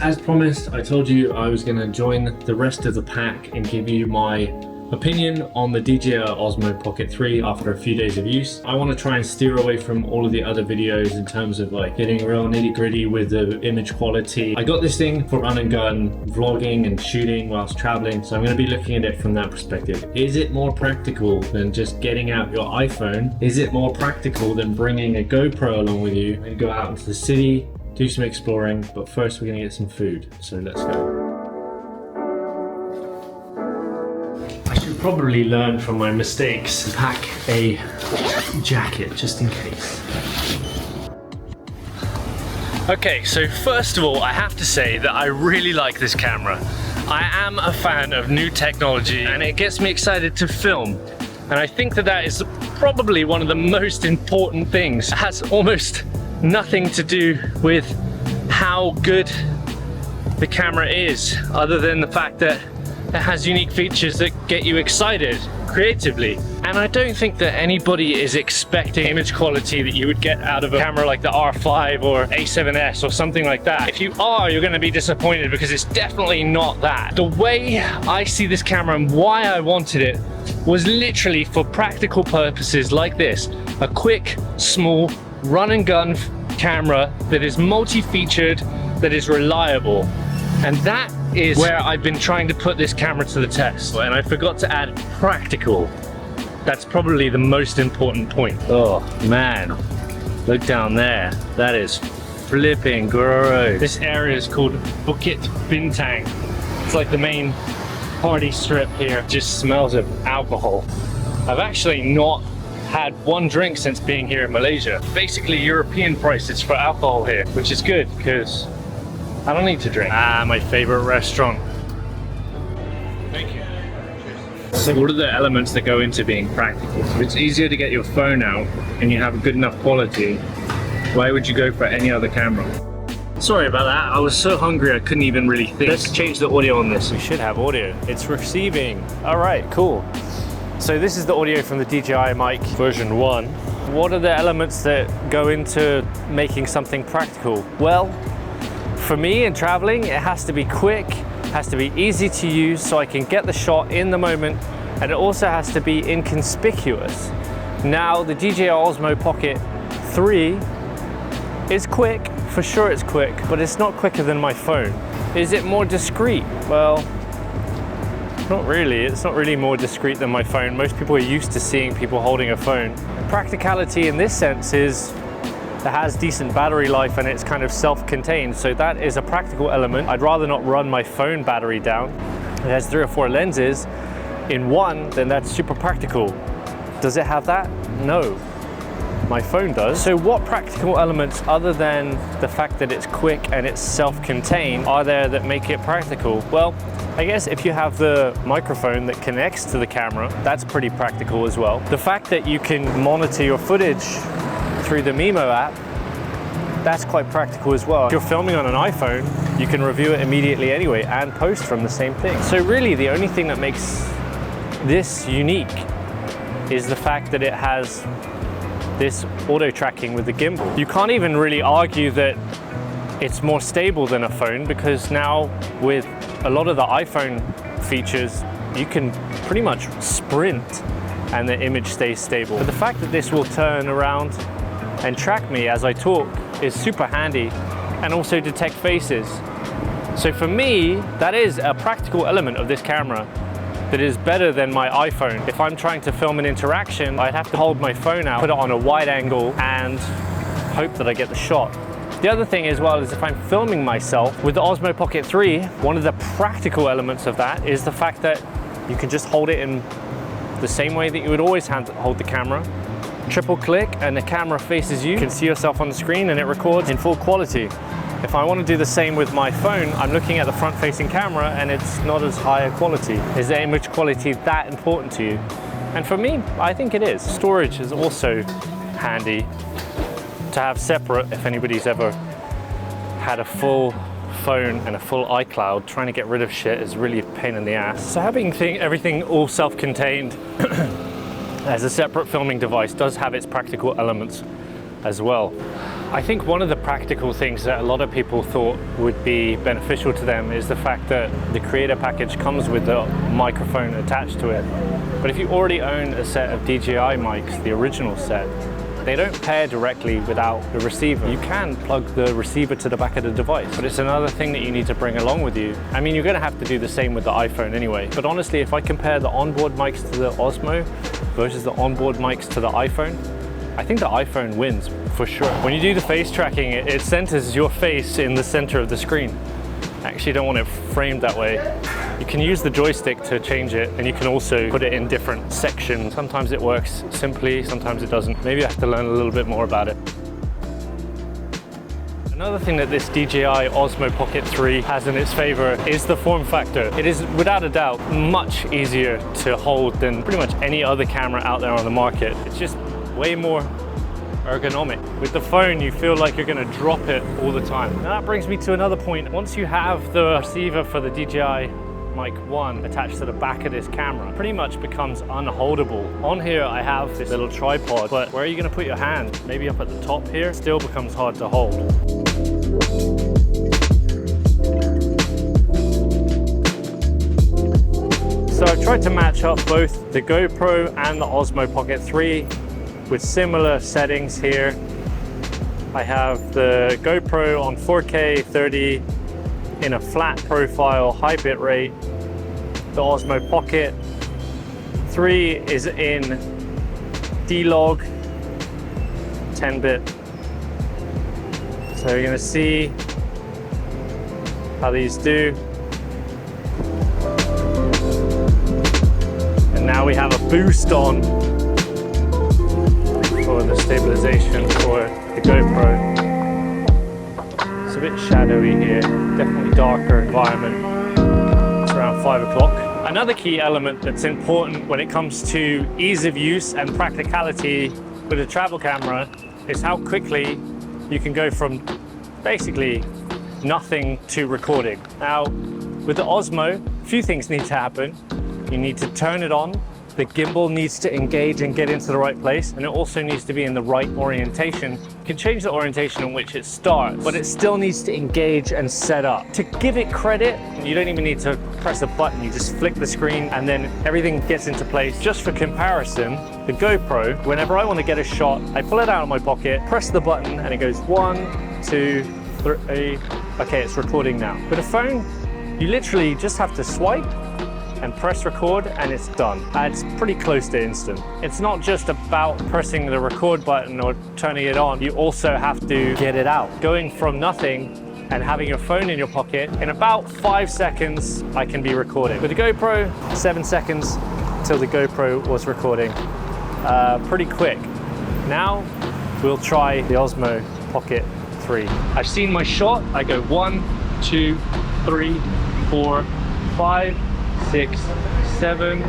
As promised, I told you I was going to join the rest of the pack and give you my opinion on the DJI Osmo Pocket 3 after a few days of use. I want to try and steer away from all of the other videos in terms of like getting real nitty gritty with the image quality. I got this thing for run and gun, vlogging and shooting whilst traveling, so I'm going to be looking at it from that perspective. Is it more practical than just getting out your iPhone? Is it more practical than bringing a GoPro along with you and go out into the city, do some exploring? But first we're going to get some food, so let's go. Probably learn from my mistakes. Pack a jacket just in case. Okay, so first of all, I have to say that I really like this camera. I am a fan of new technology and it gets me excited to film. And I think that that is probably one of the most important things. It has almost nothing to do with how good the camera is, other than the fact that it has unique features that get you excited creatively. And I don't think that anybody is expecting image quality that you would get out of a camera like the R5 or A7S or something like that. If you are, you're gonna be disappointed because it's definitely not that. The way I see this camera and why I wanted it was literally for practical purposes like this. A quick, small, run and gun camera that is multi-featured, that is reliable. And that is where I've been trying to put this camera to the test. And I forgot to add practical. That's probably the most important point. Oh man, look down there. That is flipping gross. This area is called Bukit Bintang. It's like the main party strip here. It just smells of alcohol. I've actually not had one drink since being here in Malaysia. Basically European prices for alcohol here, which is good because I don't need to drink. My favorite restaurant. Thank you. So what are the elements that go into being practical? If it's easier to get your phone out and you have good enough quality, why would you go for any other camera? Sorry about that. I was so hungry I couldn't even really think. Let's change the audio on this. We should have audio. It's receiving. All right, cool. So this is the audio from the DJI Mic version 1. What are the elements that go into making something practical? Well, for me in traveling, it has to be quick, has to be easy to use so I can get the shot in the moment, and it also has to be inconspicuous. Now, the DJI Osmo Pocket 3 is quick, for sure it's quick, but it's not quicker than my phone. Is it more discreet? Well, not really. It's not really more discreet than my phone. Most people are used to seeing people holding a phone. Practicality in this sense is it has decent battery life and it's kind of self-contained, so that is a practical element. I'd rather not run my phone battery down. It has 3 or 4 lenses in one, then that's super practical. Does it have that? No. My phone does. So what practical elements other than the fact that it's quick and it's self-contained are there that make it practical? Well, I guess if you have the microphone that connects to the camera, that's pretty practical as well. The fact that you can monitor your footage through the Mimo app, that's quite practical as well. If you're filming on an iPhone, you can review it immediately anyway and post from the same thing. So really the only thing that makes this unique is the fact that it has this auto tracking with the gimbal. You can't even really argue that it's more stable than a phone, because now with a lot of the iPhone features, you can pretty much sprint and the image stays stable. But the fact that this will turn around and track me as I talk is super handy, and also detect faces. So for me, that is a practical element of this camera that is better than my iPhone. If I'm trying to film an interaction, I'd have to hold my phone out, put it on a wide angle, and hope that I get the shot. The other thing as well is if I'm filming myself with the Osmo Pocket 3, one of the practical elements of that is the fact that you can just hold it in the same way that you would always hold the camera. Triple click and the camera faces you. You can see yourself on the screen and it records in full quality. If I want to do the same with my phone, I'm looking at the front-facing camera and it's not as high a quality. Is the image quality that important to you? And for me, I think it is. Storage is also handy to have separate. If anybody's ever had a full phone and a full iCloud, trying to get rid of shit is really a pain in the ass. So having everything all self-contained as a separate filming device does have its practical elements as well. I think one of the practical things that a lot of people thought would be beneficial to them is the fact that the creator package comes with a microphone attached to it. But if you already own a set of DJI mics, the original set, they don't pair directly without the receiver. You can plug the receiver to the back of the device, but it's another thing that you need to bring along with you. I mean, you're gonna have to do the same with the iPhone anyway. But honestly, if I compare the onboard mics to the Osmo versus the onboard mics to the iPhone, I think the iPhone wins for sure. When you do the face tracking, it centers your face in the center of the screen. I actually don't want it framed that way. You can use the joystick to change it, and you can also put it in different sections. Sometimes it works simply, sometimes it doesn't. Maybe I have to learn a little bit more about it. Another thing that this DJI Osmo Pocket 3 has in its favor is the form factor. It is without a doubt much easier to hold than pretty much any other camera out there on the market. It's just way more ergonomic. With the phone, you feel like you're gonna drop it all the time. And that brings me to another point. Once you have the receiver for the DJI Mic 1 attached to the back of this camera, it pretty much becomes unholdable. On here, I have this little tripod, but where are you gonna put your hand? Maybe up at the top here? It still becomes hard to hold. So I've tried to match up both the GoPro and the Osmo Pocket 3 with similar settings here. I have the GoPro on 4K 30 in a flat profile, high bit rate. The Osmo Pocket 3 is in D-Log 10-bit. So you're gonna see how these do. And now we have a boost on for the stabilization for the GoPro. It's a bit shadowy here, definitely darker environment. It's around 5 o'clock. Another key element that's important when it comes to ease of use and practicality with a travel camera is how quickly you can go from basically nothing to recording. Now, with the Osmo, a few things need to happen. You need to turn it on. The gimbal needs to engage and get into the right place, and it also needs to be in the right orientation. You can change the orientation in which it starts, but it still needs to engage and set up. To give it credit, you don't even need to press a button. You just flick the screen and then everything gets into place. Just for comparison, the GoPro, whenever I want to get a shot, I pull it out of my pocket, press the button, and it goes 1, 2, 3. Okay, it's recording now. With a phone, you literally just have to swipe and press record and it's done. It's pretty close to instant. It's not just about pressing the record button or turning it on, you also have to get it out. Going from nothing and having your phone in your pocket, in about 5 seconds, I can be recording. With the GoPro, 7 seconds till the GoPro was recording. Pretty quick. Now, we'll try the Osmo Pocket 3. I've seen my shot. I go 1, 2, 3, 4, 5, 6, 7,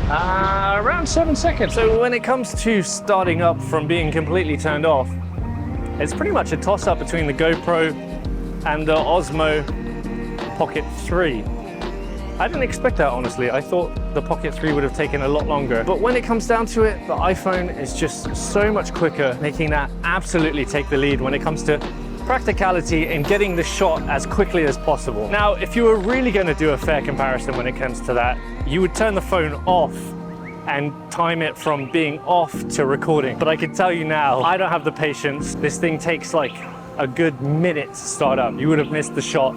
around 7 seconds. So when it comes to starting up from being completely turned off, it's pretty much a toss-up between the GoPro and the Osmo Pocket 3. I didn't expect that, honestly. I thought the Pocket 3 would have taken a lot longer. But when it comes down to it, the iPhone is just so much quicker, making that absolutely take the lead when it comes to practicality and getting the shot as quickly as possible. Now, if you were really going to do a fair comparison when it comes to that, you would turn the phone off and time it from being off to recording. But I can tell you now, I don't have the patience. This thing takes like a good minute to start up. You would have missed the shot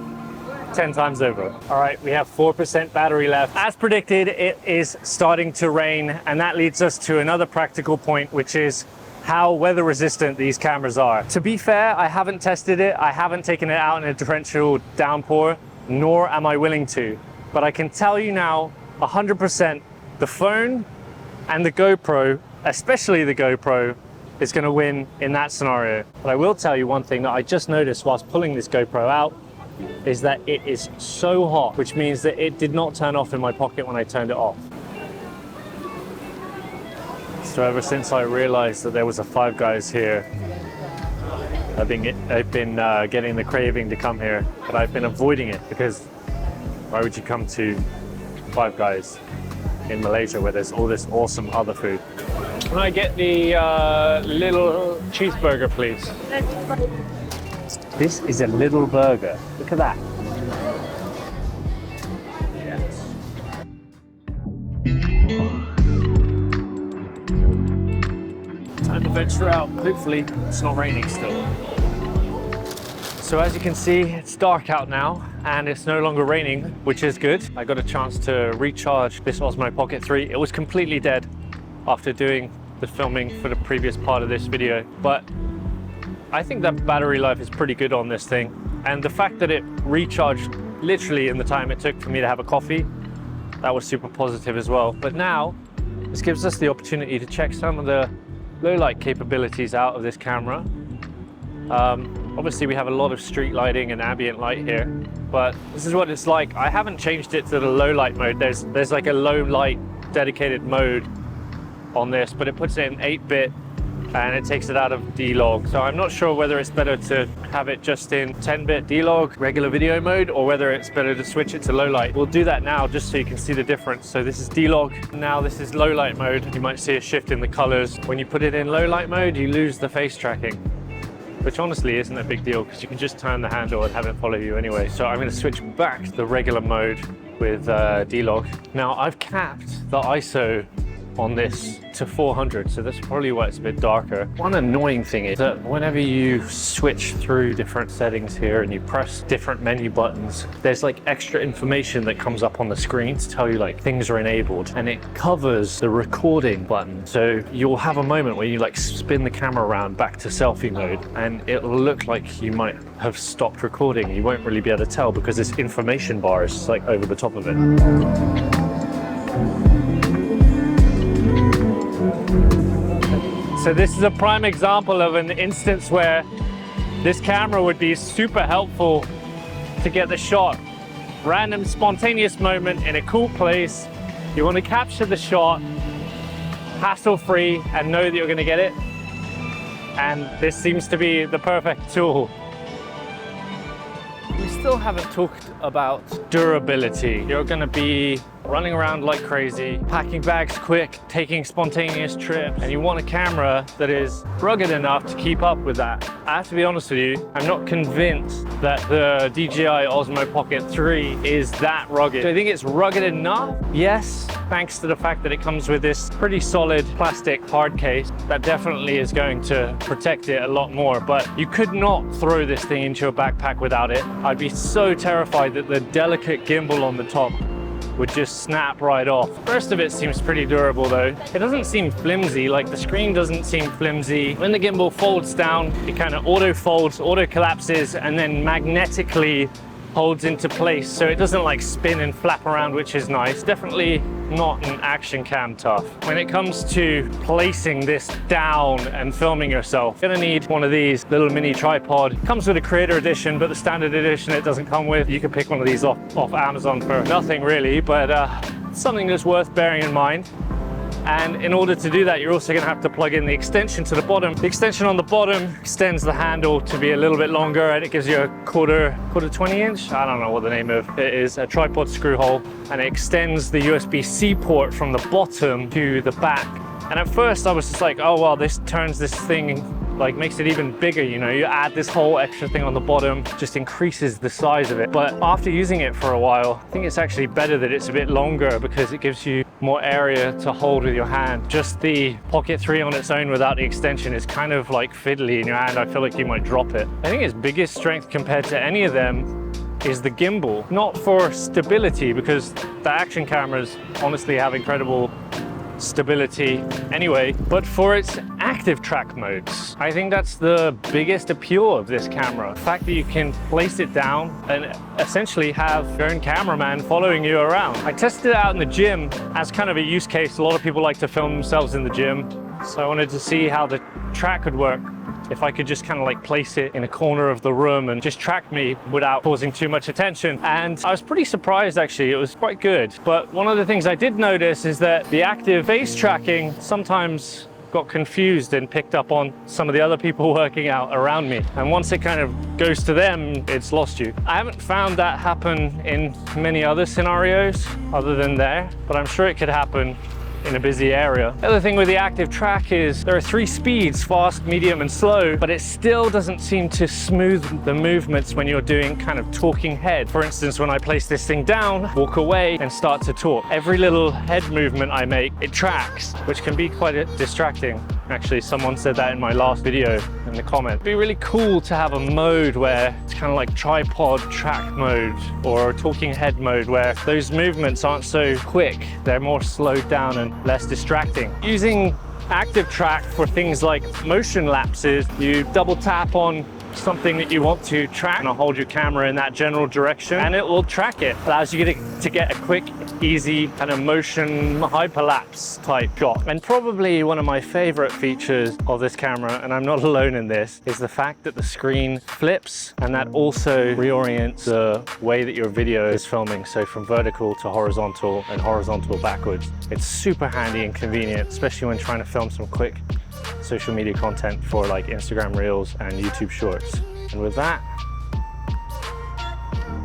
10 times over. All right, we have 4% battery left. As predicted, it is starting to rain, and that leads us to another practical point, which is how weather resistant these cameras are. To be fair, I haven't tested it. I haven't taken it out in a torrential downpour, nor am I willing to. But I can tell you now, 100%, the phone and the GoPro, especially the GoPro, is gonna win in that scenario. But I will tell you one thing that I just noticed whilst pulling this GoPro out, is that it is so hot, which means that it did not turn off in my pocket when I turned it off. So ever since I realized that there was a Five Guys here, I've been getting the craving to come here, but I've been avoiding it because why would you come to Five Guys in Malaysia where there's all this awesome other food. Can I get the little cheeseburger, please? This is a little burger. Look at that. Yes. Time to venture out. Hopefully it's not raining still. So as you can see, it's dark out now and it's no longer raining, which is good. I got a chance to recharge this Osmo Pocket 3. It was completely dead after doing the filming for the previous part of this video, but I think that battery life is pretty good on this thing. And the fact that it recharged literally in the time it took for me to have a coffee, that was super positive as well. But now this gives us the opportunity to check some of the low light capabilities out of this camera. Obviously we have a lot of street lighting and ambient light here, but this is what it's like. I haven't changed it to the low light mode. There's like a low light dedicated mode on this, but it puts it in 8-bit and it takes it out of D-Log. So I'm not sure whether it's better to have it just in 10-bit D-Log, regular video mode, or whether it's better to switch it to low light. We'll do that now just so you can see the difference. So this is D-Log, now this is low light mode. You might see a shift in the colors. When you put it in low light mode, you lose the face tracking, which honestly isn't a big deal because you can just turn the handle and have it follow you anyway. So I'm going to switch back to the regular mode with D-Log. Now I've capped the ISO on this to 400, so that's probably why it's a bit darker. One annoying thing is that whenever you switch through different settings here and you press different menu buttons, there's like extra information that comes up on the screen to tell you like things are enabled, and it covers the recording button. So you'll have a moment where you like spin the camera around back to selfie mode and it'll look like you might have stopped recording. You won't really be able to tell because this information bar is like over the top of it. So this is a prime example of an instance where this camera would be super helpful to get the shot. Random spontaneous moment in a cool place. You want to capture the shot hassle-free and know that you're going to get it. And this seems to be the perfect tool. We still haven't talked about durability. You're going to be running around like crazy, packing bags quick, taking spontaneous trips, and you want a camera that is rugged enough to keep up with that. I have to be honest with you, I'm not convinced that the DJI Osmo Pocket 3 is that rugged. Do I think it's rugged enough? Yes, thanks to the fact that it comes with this pretty solid plastic hard case that definitely is going to protect it a lot more, but you could not throw this thing into a backpack without it. I'd be so terrified that the delicate gimbal on the top would just snap right off. The rest of it seems pretty durable though. It doesn't seem flimsy, like the screen doesn't seem flimsy. When the gimbal folds down, it kind of auto folds, auto collapses, and then magnetically holds into place. So it doesn't like spin and flap around, which is nice. Definitely not an action cam tough. When it comes to placing this down and filming yourself, you're gonna need one of these little mini tripod. It comes with a creator edition, but the standard edition it doesn't come with. You can pick one of these off Amazon for nothing really, but something that's worth bearing in mind. And in order to do that, you're also going to have to plug in the extension to the bottom. The extension on the bottom extends the handle to be a little bit longer, and it gives you a quarter 20 inch, I don't know what the name of it is, a tripod screw hole, and it extends the USB-C port from the bottom to the back. And at first I was just like, oh well, this turns this thing, like makes it even bigger, you know, you add this whole extra thing on the bottom, just increases the size of it. But after using it for a while, I think it's actually better that it's a bit longer because it gives you more area to hold with your hand. Just the Pocket 3 on its own without the extension is kind of like fiddly in your hand. I feel like you might drop it. I think its biggest strength compared to any of them is the gimbal. Not for stability, because the action cameras honestly have incredible stability anyway, but for its active track modes. I think that's the biggest appeal of this camera. The fact that you can place it down and essentially have your own cameraman following you around. I tested it out in the gym as kind of a use case. A lot of people like to film themselves in the gym, so I wanted to see how the track would work. If I could just kind of like place it in a corner of the room and just track me without causing too much attention. And I was pretty surprised actually, it was quite good. But one of the things I did notice is that the active face tracking sometimes got confused and picked up on some of the other people working out around me. And once it kind of goes to them, it's lost you. I haven't found that happen in many other scenarios other than there, but I'm sure it could happen in a busy area. The other thing with the active track is there are 3 speeds, fast, medium, and slow, but it still doesn't seem to smooth the movements when you're doing kind of talking head. For instance, when I place this thing down, walk away, and start to talk, every little head movement I make, it tracks, which can be quite distracting. Actually, someone said that in my last video in the comment. It'd be really cool to have a mode where it's kind of like tripod track mode or talking head mode, where those movements aren't so quick, they're more slowed down and less distracting. Using active track for things like motion lapses, you double tap on something that you want to track and hold your camera in that general direction and it will track it. Allows you to get a quick, easy kind of motion hyperlapse type shot. And probably one of my favorite features of this camera, and I'm not alone in this, is the fact that the screen flips, and that also reorients the way that your video is filming. So from vertical to horizontal and horizontal backwards. It's super handy and convenient, especially when trying to film some quick social media content for like Instagram Reels and YouTube Shorts. And with that,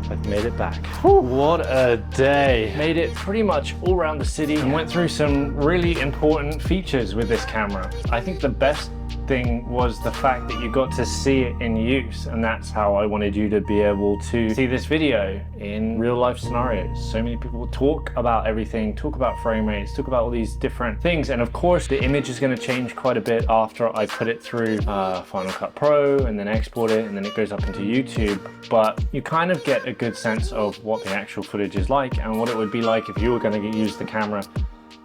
I've made it back. Whew, what a day. Made it pretty much all around the city and went through some really important features with this camera. I think the best thing was the fact that you got to see it in use, and that's how I wanted you to be able to see this video in real life scenarios. So many people talk about everything, talk about frame rates, talk about all these different things, and of course the image is going to change quite a bit after I put it through Final Cut Pro and then export it, and then it goes up into YouTube. But you kind of get a good sense of what the actual footage is like and what it would be like if you were going to use the camera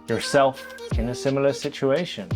yourself in a similar situation.